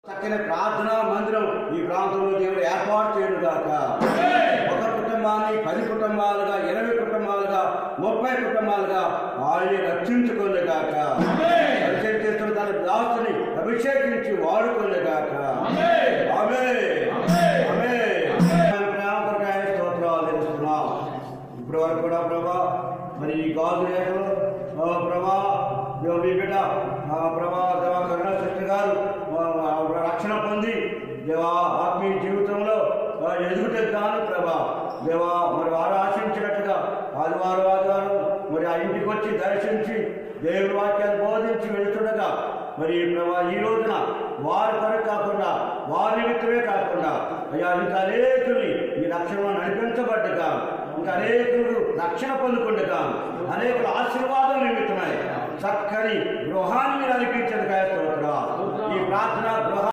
చక్కని ప్రార్థనా మందిరం ఈ ప్రాంతంలో దేవుడు ఏర్పాటు చేయను గాక. ఒక కుటుంబాన్ని 10 కుటుంబాలుగా, 20 కుటుంబాలుగా, 30 కుటుంబాలుగా ఆయన రక్షించుకోను గాక. పరిచయం చేస్తున్న తన దాసుని అభిషేకించి వాడుకోను గాక. స్తోత్రాలు తెలుస్తున్నాం. ఇప్పటి వరకు కూడా ప్రభా మరి ఈ గాజు రేఖలు ప్రభా మీ బిడ్డ ప్రభా దేవ కరుణా కృష్ణ గారు రక్షణ పొంది దేవా ఆత్మీయ జీవితంలో ఎదుగుటకు గాను ప్రభా దేవా మరి వారు ఆశించినట్టుగా ఆదివారం మరి ఆ ఇంటికి వచ్చి దర్శించి దేవుని వాక్యాన్ని బోధించి వెళుతుండగా మరి ప్రభా ఈ రోజున వారి కొరకు కాకుండా వారి నిమిత్తమే కాకుండా అయ్యా ఇంకా అనేకుని ఈ రక్షణలో నడిపించబడ్డగా ఇంకా అనేకులు రక్షణ పొందుకుండగా అనేకుల ఆశీర్వాదం నిమిత్తమై చక్కని గృహాన్ని నడిపించదు ఈ ప్రార్థన గృహ